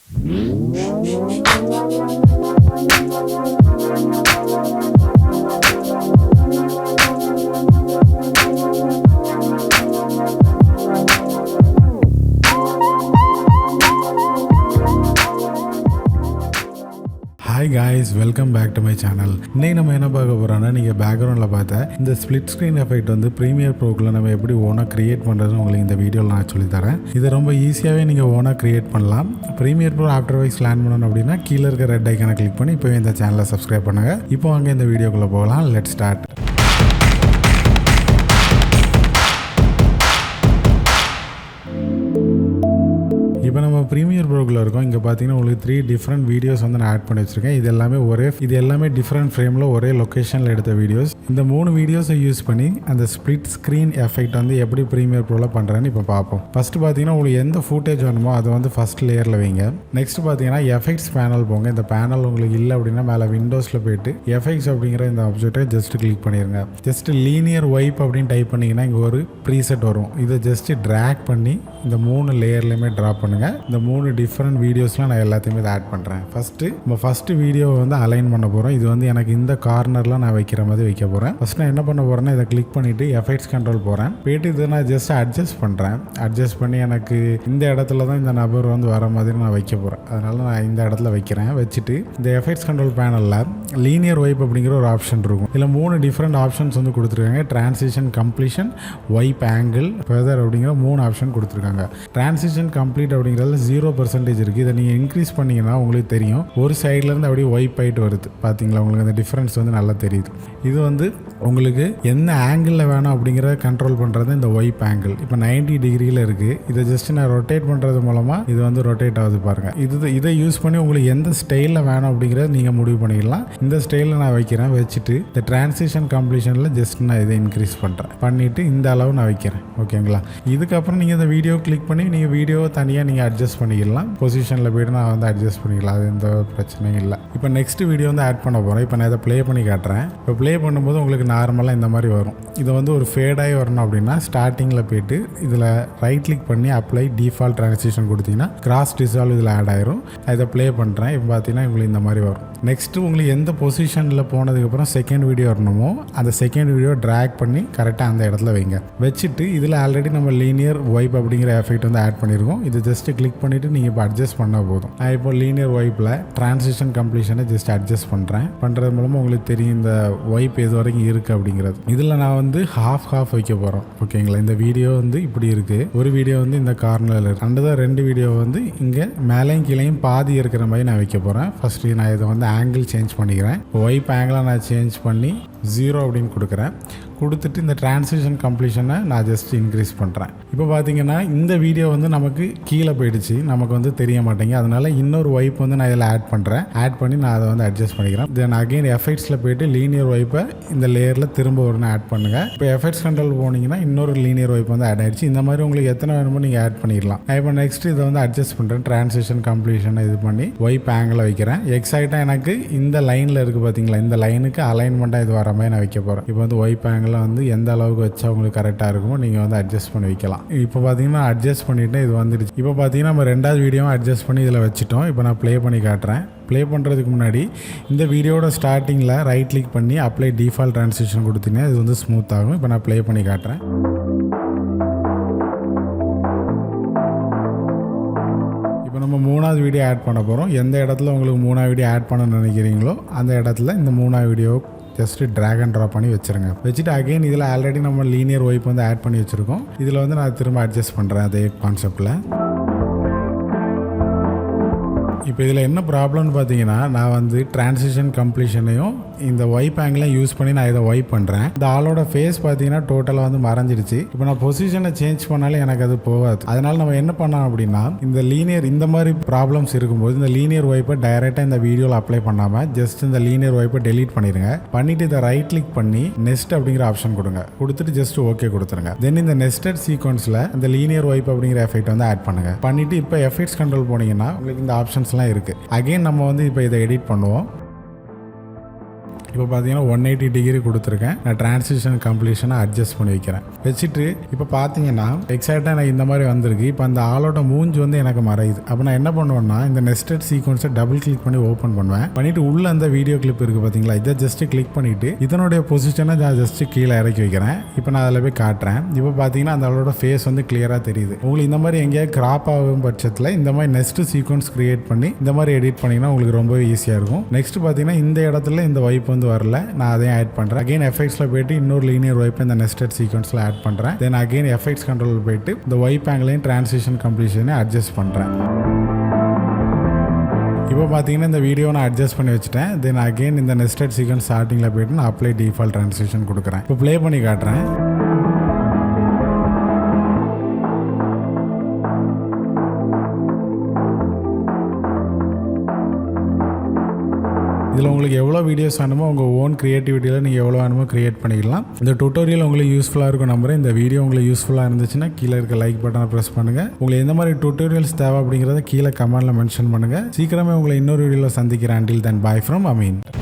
Hi guys, welcome back to my channel. இன்னைக்கு நம்ம என்ன பார்க்க போகிறோம்னா, நீங்கள் பேக்ரவுண்டில் பார்த்த இந்த ஸ்பிளிட் ஸ்க்ரீன் எஃபெக்ட் வந்து ப்ரீமியர் ப்ரோக்குள்ள நம்ம எப்படி ஓனாக க்ரியேட் பண்ணுறதுன்னு உங்களுக்கு இந்த வீடியோவில் நான் சொல்லித்தரேன். இதை ரொம்ப ஈஸியாகவே நீங்கள் ஓனாக க்ரியேட் பண்ணலாம். Premiere Pro After Effects learn பண்ணணும் அப்படின்னா கீழே இருக்க ரெட் ஐக்கானை கிளிக் பண்ணி இப்போவே இந்த சேனலை சப்ஸ்கிரைப் பண்ணுங்கள். இப்போ அங்கே இந்த வீடியோக்குள்ளே போகலாம். Let's start. இப்போ நம்ம ப்ரீமியர் ப்ரோக்குள்ள இருக்கோம். இங்கே பார்த்தீங்கன்னா உங்களுக்கு 3 டிஃப்ரெண்ட் வீடியோஸ் வந்து நான் ஆட் பண்ணி வச்சுருக்கேன். இது எல்லாமே டிஃப்ரெண்ட் ஃப்ரேமில் ஒரே லொக்கேஷனில் எடுத்த வீடியோஸ். இந்த 3 வீடியோஸை யூஸ் பண்ணி அந்த ஸ்பிளிட் ஸ்க்ரீன் எஃபெக்ட் வந்து எப்படி ப்ரீமியர் ப்ரோவில் பண்ணுறேன்னு இப்போ பார்ப்போம். ஃபஸ்ட்டு பார்த்தீங்கன்னா உங்களுக்கு எந்த ஃபுட்டேஜ் வேணுமோ அதை வந்து ஃபஸ்ட் லேயரில் வைங்க. நெக்ஸ்ட் பார்த்தீங்கன்னா எஃபெக்ட்ஸ் பேனல் போங்க. இந்த பேனல் உங்களுக்கு இல்லை அப்படின்னா மேலே விண்டோஸில் போயிட்டு எஃபெக்ட்ஸ் அப்படிங்கிற இந்த ஆப்ஜெக்டை ஜஸ்ட் கிளிக் பண்ணிடுங்க. ஜஸ்ட் லீனியர் வைப் அப்படின்னு டைப் பண்ணிங்கன்னா இங்கே ஒரு ப்ரீசெட் வரும். இதை ஜஸ்ட் ட்ராக் பண்ணி இந்த 3 லேயர்லையுமே ட்ரா பண்ணுங்கள். இந்த 3 டிஃப்ரெண்ட் வீடியோஸ்லாம் நான் எல்லாத்தையுமே இதை ஆட் பண்ணுறேன். ஃபஸ்ட்டு வீடியோவை வந்து அலைன் பண்ண போகிறோம். இது வந்து எனக்கு இந்த கார்னரில் நான் வைக்கிற மாதிரி வைக்க போகிறேன். ஃபஸ்ட் நான் என்ன பண்ண போகிறேன்னா, இதை கிளிக் பண்ணிவிட்டு எஃபெக்ட்ஸ் கண்ட்ரோல் போகிறேன். போயிட்டு இதை நான் ஜஸ்ட் அட்ஜஸ்ட் பண்ணுறேன். அட்ஜஸ்ட் பண்ணி எனக்கு இந்த இடத்துல தான் இந்த நபர் வந்து வர மாதிரி நான் வைக்க போகிறேன். அதனால் நான் இந்த இடத்துல வைக்கிறேன். வச்சுட்டு இந்த எஃபெக்ட்ஸ் கண்ட்ரோல் பேனலில் லீனியர் வைப் அப்படிங்கிற ஒரு ஆப்ஷன் இருக்கும். இதில் 3 டிஃப்ரெண்ட் ஆப்ஷன்ஸ் வந்து கொடுத்துருக்காங்க. Transition, completion, vibe angle, feather அப்படிங்கிற 3 ஆப்ஷன் கொடுத்துருக்காங்க. டிரான்சிஷன் கம்ப்ளீட் அப்படிங்கிறதுல 0% இருக்குது. இதை நீங்கள் இன்க்ரீஸ் பண்ணிங்கன்னா உங்களுக்கு தெரியும் ஒரு சைட்லேருந்து அப்படியே வைப் ஆகிட்டு வருது. பார்த்தீங்களா, உங்களுக்கு அந்த டிஃப்ரென்ஸ் வந்து நல்லா தெரியுது. இது வந்து உங்களுக்கு எந்த ஆங்கிளில் வேணும் அப்படிங்கிறத கண்ட்ரோல் பண்ணுறது இந்த வைப் ஆங்கிள். இப்போ 90 டிகிரியில் இருக்குது. இதை ஜஸ்ட் நான் ரொட்டேட் பண்ணுறது மூலமாக இது வந்து ரொட்டேட் ஆகுது பாருங்கள். இதை யூஸ் பண்ணி உங்களுக்கு எந்த ஸ்டைலில் வேணும் அப்படிங்கிறத நீங்கள் முடிவு பண்ணிக்கலாம். இந்த ஸ்டைலில் நான் வைக்கிறேன். வச்சுட்டு இந்த டிரான்சிஷன் கம்ப்ளீஷனில் ஜஸ்ட் நான் இதை இன்க்ரீஸ் பண்ணுறேன். பண்ணிவிட்டு இந்த அளவு நான் வைக்கிறேன். ஓகேங்களா? இதுக்கப்புறம் நீங்கள் இந்த வீடியோ கிளிக் பண்ணி நீங்கள் வீடியோவை தனியாக நீங்கள் அட்ஜஸ்ட் பண்ணிக்கலாம். பொசிஷனில் போய்ட்டு நான் வந்து அட்ஜஸ்ட் பண்ணிக்கலாம். அது எந்த பிரச்சனையும் இல்லை. இப்போ நெக்ஸ்ட் வீடியோ வந்து ஆட் பண்ண போகிறேன். இப்போ நான் இதை ப்ளே பண்ணி காட்டுறேன். இப்போ ப்ளே பண்ணும்போது உங்களுக்கு நார்மலாக இந்த மாதிரி வரும். இதை வந்து ஒரு ஃபேடாகி வரணும் அப்படின்னா ஸ்டார்டிங்கில் போய்ட்டு இதில் ரைட் கிளிக் பண்ணி அப்ளை டிஃபால்ட் ட்ரான்சிஷன் கொடுத்தீங்கன்னா கிராஸ் டிசால்வ் இதில் ஆட் ஆயிரும். இதை ப்ளே பண்ணுறேன். இப்போ பார்த்தீங்கன்னா உங்களுக்கு இந்த மாதிரி வரும். நெக்ஸ்ட்டு உங்களுக்கு எந்த பொசிஷனில் போனதுக்கப்புறம் செகண்ட் வீடியோ வரணுமோ அந்த செகண்ட் வீடியோ ட்ராக் பண்ணி கரெக்டாக அந்த இடத்துல வைங்க. வச்சுட்டு இதில் ஆல்ரெடி நம்ம லீனியர் வைப் அப்படிங்கிற எஃபெக்ட் வந்து ஆட் பண்ணியிருக்கோம். இது ஜஸ்ட் கிளிக் பண்ணிவிட்டு நீங்கள் இப்போ அட்ஜஸ்ட் பண்ணால் போதும். நான் இப்போ லீனியர் வைப்பில் டிரான்சிஷன் கம்ப்ளீஷனை ஜஸ்ட் அட்ஜஸ்ட் பண்ணுறது மூலமாக உங்களுக்கு தெரியும் இந்த வைப் எது வரைக்கும் இருக்குது அப்படிங்கிறது. இதில் நான் வந்து ஹாஃப் வைக்க போகிறோம். ஓகேங்களா? இந்த வீடியோ வந்து இப்படி இருக்குது. ஒரு வீடியோ வந்து இந்த கார்னரில் இருக்குது. அண்டதான் 2 வீடியோ வந்து இங்கே மேலேயும் கீழேயும் பாதி இருக்கிற மாதிரி நான் வைக்க போகிறேன். ஃபஸ்ட்டு நான் இதை வந்து ஆங்கிள் சேஞ்ச் பண்ணிக்கிறேன். வைப் ஆங்கிளை நான் சேஞ்ச் பண்ணி 0 அப்படின்னு கொடுத்துட்டு இந்த டிரான்சிஷன் கம்ப்ளீஷனை நான் ஜஸ்ட் இன்க்ரீஸ் பண்ணுறேன். இப்போ பார்த்தீங்கன்னா இந்த வீடியோ வந்து நமக்கு கீழே போயிடுச்சு. நமக்கு வந்து தெரிய மாட்டேங்க. அதனால இன்னொரு வைப் வந்து நான் இதில் ஆட் பண்ணுறேன். ஆட் பண்ணி நான் அதை வந்து அட்ஜஸ்ட் பண்ணிக்கிறேன். தென் அகைன் எஃபெக்ட்ஸில் போய்ட்டு லீனியர் வைப்பை இந்த லேயரில் திரும்ப ஒரு ஆட் பண்ணுங்கள். இப்போ எஃபெக்ட்ஸ் கண்ட்ரோல் போனீங்கன்னா இன்னொரு லீனியர் வைப் வந்து ஆட் ஆகிடுச்சு. இந்த மாதிரி உங்களுக்கு எத்தனை வேணுமோ நீங்கள் ஆட் பண்ணிடலாம். நான் இப்போ நெக்ஸ்ட் இதை வந்து அட்ஜஸ்ட் பண்ணுறேன். டிரான்சிஷன் கம்ப்ளீஷனை இது பண்ணி வைப் ஆங்கிளை வைக்கிறேன். எக்ஸாக்டாக எனக்கு இந்த லைனில் இருக்குது பார்த்தீங்களா, இந்த லைனுக்கு அலைன்மெண்ட்டாக இது வர மாதிரி நான் வைக்க போகிறேன். இப்போ வந்து வைப் ஆங்கிள் வந்து எந்த அளவுக்கு வச்சா உங்களுக்கு கரெக்டாக இருக்குமோ நீங்கள் வந்து அட்ஜஸ்ட் பண்ணி வைக்கலாம். இப்போ பார்த்தீங்கன்னா அட்ஜஸ்ட் பண்ணிவிட்டு இது வந்துடுச்சு. இப்போ பார்த்தீங்கன்னா நம்ம 2வது வீடியோவும் அட்ஜஸ்ட் பண்ணி இதில் வச்சுட்டோம். இப்போ நான் ப்ளே பண்ணி காட்டுறேன். ப்ளே பண்ணுறதுக்கு முன்னாடி இந்த வீடியோட ஸ்டார்டிங்கில் ரைட் கிளிக் பண்ணி அப்ளை டிஃபால்ட் ட்ரான்சிஷன் கொடுத்தீங்கன்னா இது வந்து ஸ்மூத் ஆகும். இப்போ நான் ப்ளே பண்ணி காட்டுறேன். இப்போ நம்ம 3வது வீடியோ ஆட் பண்ண போகிறோம். எந்த இடத்துல உங்களுக்கு 3வது வீடியோ ஆட் பண்ண நினைக்கிறீங்களோ அந்த இடத்துல இந்த 3வது video just drag and drop பண்ணி வச்சுருங்க. வச்சுட்டு அகைன் இதில் ஆல்ரெடி நம்ம லீனியர் வைப் வந்து ஆட் பண்ணி வச்சுருக்கோம். இதில் வந்து நான் திரும்ப அட்ஜஸ்ட் பண்ணுறேன் அதே கான்செப்டில். இப்போ இதில் என்ன ப்ராப்ளம்னு பார்த்தீங்கன்னா, நான் வந்து டிரான்சிஷன் கம்ப்ளீஷனையும் இந்த வைப் ஆங்கிளையும் யூஸ் பண்ணி நான் இதை வைப் பண்ணுறேன். இந்த ஆளோட ஃபேஸ் பார்த்தீங்கன்னா டோட்டலாக வந்து மறைஞ்சிடுச்சு. இப்போ நான் பொசிஷனை சேஞ்ச் பண்ணாலே எனக்கு அது போகாது. அதனால் நம்ம என்ன பண்ணோம் அப்படின்னா, இந்த லீனியர் இந்த மாதிரி ப்ராப்ளம்ஸ் இருக்கும்போது இந்த லீனியர் வைப்பை டைரெக்டாக இந்த வீடியோவில் அப்ளை பண்ணாமல் ஜஸ்ட் இந்த லீனியர் வைப்பை டெலீட் பண்ணிடுங்க. பண்ணிவிட்டு இதை ரைட் கிளிக் பண்ணி நெக்ஸ்ட் அப்படிங்கிற ஆப்ஷன் கொடுத்துட்டு ஜஸ்ட் ஓகே கொடுத்துருங்க. தென் இந்த நெஸ்டட் சீக்வன்ஸில் இந்த லீனியர் வைப் அப்படிங்கிற எஃபெக்ட் வந்து ஆட் பண்ணுங்கள். பண்ணிவிட்டு இப்போ எஃபெக்ட்ஸ் கண்ட்ரோல் போனீங்கன்னா உங்களுக்கு இந்த ஆப்ஷன்ஸ்லாம் இருக்குது. அகைன் நம்ம வந்து இப்போ இதை எடிட் பண்ணுவோம். இப்போ பார்த்தீங்கன்னா 180 டிகிரி கொடுத்துருக்கேன். நான் டிரான்சிஷன் கம்ப்ளீஷனை அட்ஜஸ்ட் பண்ணி வைக்கிறேன். வச்சுட்டு இப்போ பார்த்தீங்கன்னா எக்ஸாக்டாக எனக்கு இந்த மாதிரி வந்திருக்கு. இப்போ அந்த ஆளோட மூஞ்சி வந்து எனக்கு மறையுது. அப்போ நான் என்ன பண்ணுவேன்னா இந்த நெஸ்டட் சீக்வன்ஸை டபுள் கிளிக் பண்ணி ஓப்பன் பண்ணுவேன். பண்ணிட்டு உள்ள அந்த வீடியோ கிளிப் இருக்குது பார்த்தீங்களா, இதை ஜஸ்ட் கிளிக் பண்ணிட்டு இதனுடைய பொசிஷனை நான் ஜஸ்ட் கீழே இறக்கி வைக்கிறேன். இப்போ நான் அதில் போய் காட்டுறேன். இப்போ பார்த்தீங்கன்னா அந்த ஆளோட ஃபேஸ் வந்து கிளியராக தெரியுது. உங்களுக்கு இந்த மாதிரி எங்கேயாவது கிராப் ஆகும் பட்சத்தில் இந்த மாதிரி நெக்ஸ்ட் சீக்வன்ஸ் கிரியேட் பண்ணி இந்த மாதிரி எடிட் பண்ணிங்கன்னா உங்களுக்கு ரொம்பவே ஈஸியாக இருக்கும். நெக்ஸ்ட் பார்த்தீங்கன்னா இந்த இடத்துல இந்த வைப் வந்து வரல, நான் அதையும் ஆட் பண்ணுறேன். அகைன் எஃபெக்ட்ஸில் போயிட்டு இன்னொரு லீனியர் வைப் இந்த நெஸ்டட் சீக்வன்ஸில் ஆட் பண்ணுறேன். தென் அகைன் எஃபெக்ட்ஸ் கண்ட்ரோல் போயிட்டு இந்த வைப் ஆங்கிளையும் டிரான்சிஷன் கம்ப்ளீஷனை அட்ஜஸ்ட் பண்ணுறேன். இப்போ பார்த்தீங்கன்னா இந்த வீடியோ நான் அட்ஜஸ்ட் பண்ணி வச்சுட்டேன். தென் அகைன் இந்த நெஸ்டட் சீக்வன்ஸ் ஸ்டார்டிங்கில் போயிட்டு நான் அப்ளை டிஃபால்ட் டிரான்சிஷன் கொடுக்குறேன். இப்போ ப்ளே பண்ணி காட்டுறேன். இதில் உங்களுக்கு எவ்வளோ வீடியோஸ் வேணுமோ உங்கள் ஓன் க்ரியேட்டிவிட்டியில் நீங்கள் எவ்வளோ வேணுமோ க்ரியேட் பண்ணிக்கலாம். இந்த டுட்டோரியல் உங்களுக்கு யூஸ்ஃபுல்லாக இருக்கும் நம்புறேன். இந்த வீடியோ உங்களுக்கு யூஸ்ஃபுல்லாக இருந்துச்சுன்னா கீழே இருக்க லைக் பட்டனை ப்ரெஸ் பண்ணுங்கள். உங்களுக்கு எந்த மாதிரி டுட்டோரியல்ஸ் தேவை அப்படிங்கிறத கீழே கமெண்ட்டில் மென்ஷன் பண்ணுங்கள். சீக்கிரமே உங்களை இன்னொரு வீடியோவில் சந்திக்கிறேன். Until then, bye from Ameen.